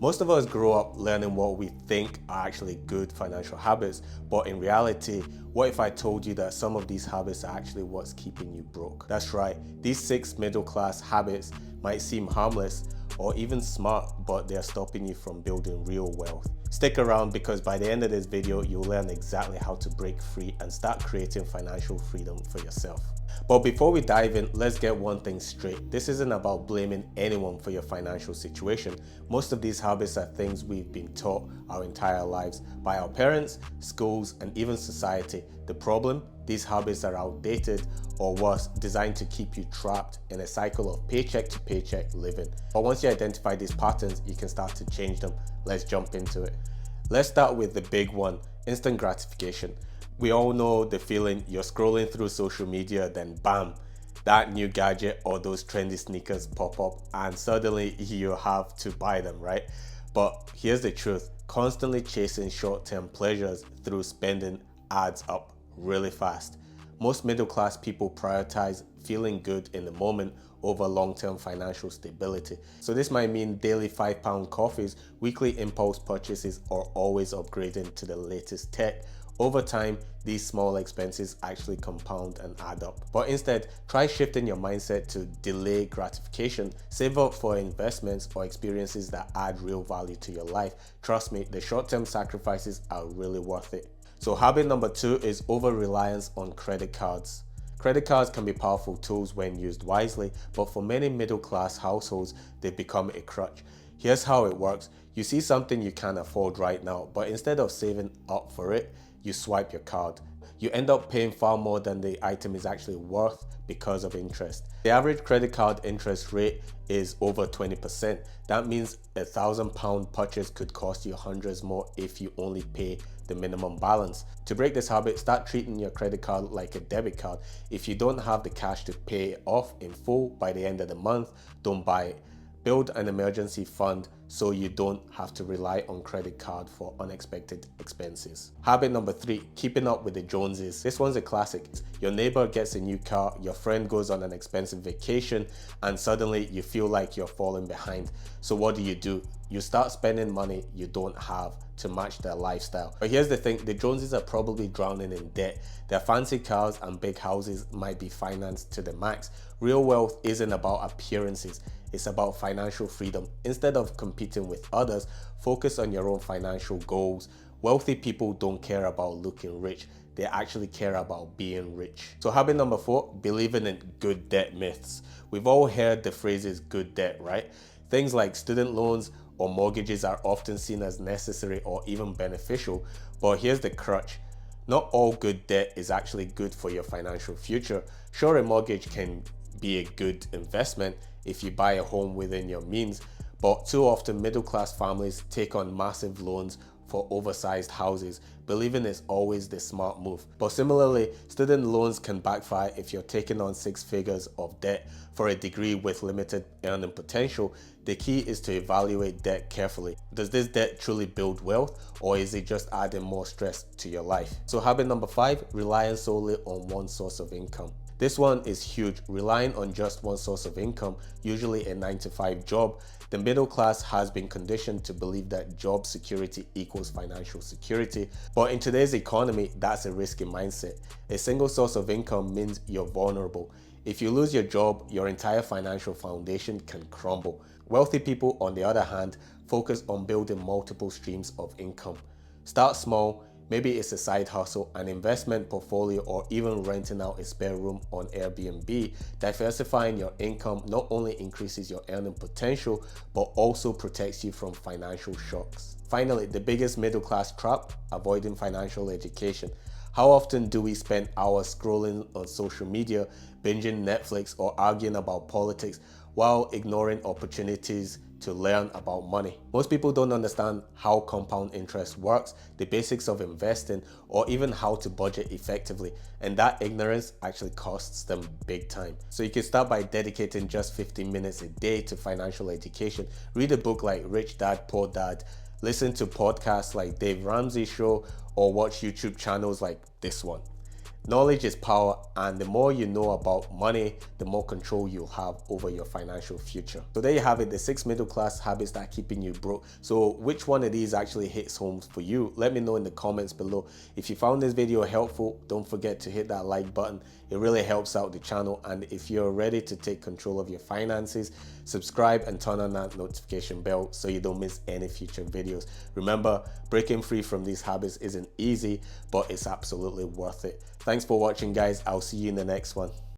Most of us grow up learning what we think are actually good financial habits, but in reality, what if I told you that some of these habits are actually what's keeping you broke? That's right, these 6 middle-class habits might seem harmless or even smart, but they're stopping you from building real wealth. Stick around because by the end of this video, you'll learn exactly how to break free and start creating financial freedom for yourself. But before we dive in, let's get one thing straight. This isn't about blaming anyone for your financial situation. Most of these habits are things we've been taught our entire lives by our parents, schools, and even society. The problem? These habits are outdated, or worse, designed to keep you trapped in a cycle of paycheck to paycheck living. But once you identify these patterns, you can start to change them. Let's jump into it. Let's start with the big one, instant gratification. We all know the feeling. You're scrolling through social media, then bam, that new gadget or those trendy sneakers pop up and suddenly you have to buy them, right? But here's the truth, constantly chasing short-term pleasures through spending adds up really fast. Most middle-class people prioritize feeling good in the moment over long-term financial stability. So this might mean daily £5 coffees, weekly impulse purchases, or always upgrading to the latest tech. Over time, these small expenses actually compound and add up. But instead, try shifting your mindset to delay gratification. Save up for investments or experiences that add real value to your life. Trust me, the short-term sacrifices are really worth it. So habit number 2 is over-reliance on credit cards. Credit cards can be powerful tools when used wisely, but for many middle-class households, they've become a crutch. Here's how it works. You see something you can't afford right now, but instead of saving up for it, you swipe your card. You end up paying far more than the item is actually worth because of interest. The average credit card interest rate is over 20%. That means £1,000 purchase could cost you hundreds more if you only pay the minimum balance. To break this habit, start treating your credit card like a debit card. If you don't have the cash to pay it off in full by the end of the month, don't buy it. Build an emergency fund so you don't have to rely on credit card for unexpected expenses. Habit number 3, keeping up with the Joneses. This one's a classic. Your neighbor gets a new car, your friend goes on an expensive vacation, and suddenly you feel like you're falling behind. So what do? You start spending money you don't have to match their lifestyle. But here's the thing, the Joneses are probably drowning in debt. Their fancy cars and big houses might be financed to the max. Real wealth isn't about appearances. It's about financial freedom. Instead of competing with others, focus on your own financial goals. Wealthy people don't care about looking rich. They actually care about being rich. So habit number 4, believing in good debt myths. We've all heard the phrases good debt, right? Things like student loans or mortgages are often seen as necessary or even beneficial. But here's the crutch. Not all good debt is actually good for your financial future. Sure, a mortgage can be a good investment if you buy a home within your means, but too often middle-class families take on massive loans for oversized houses, believing it's always the smart move. But similarly, student loans can backfire if you're taking on 6 figures of debt for a degree with limited earning potential. The key is to evaluate debt carefully. Does this debt truly build wealth, or is it just adding more stress to your life? So habit number 5, relying solely on one source of income. This one is huge. Relying on just one source of income, usually a 9-to-5 job, the middle class has been conditioned to believe that job security equals financial security. But in today's economy, that's a risky mindset. A single source of income means you're vulnerable. If you lose your job, your entire financial foundation can crumble. Wealthy people, on the other hand, focus on building multiple streams of income. Start small. Maybe it's a side hustle, an investment portfolio, or even renting out a spare room on Airbnb. Diversifying your income not only increases your earning potential, but also protects you from financial shocks. Finally, the biggest middle class trap, avoiding financial education. How often do we spend hours scrolling on social media, binging Netflix, or arguing about politics while ignoring opportunities to learn about money? Most people don't understand how compound interest works, the basics of investing, or even how to budget effectively. And that ignorance actually costs them big time. So you can start by dedicating just 15 minutes a day to financial education. Read a book like Rich Dad, Poor Dad. Listen to podcasts like Dave Ramsey's show, or watch YouTube channels like this one. Knowledge is power, and the more you know about money, the more control you'll have over your financial future. So there you have it, the 6 middle class habits that are keeping you broke. So which one of these actually hits home for you? Let me know in the comments below. If you found this video helpful, don't forget to hit that like button. It really helps out the channel. And if you're ready to take control of your finances, subscribe and turn on that notification bell so you don't miss any future videos. Remember, breaking free from these habits isn't easy, but it's absolutely worth it. Thanks for watching, guys. I'll see you in the next one.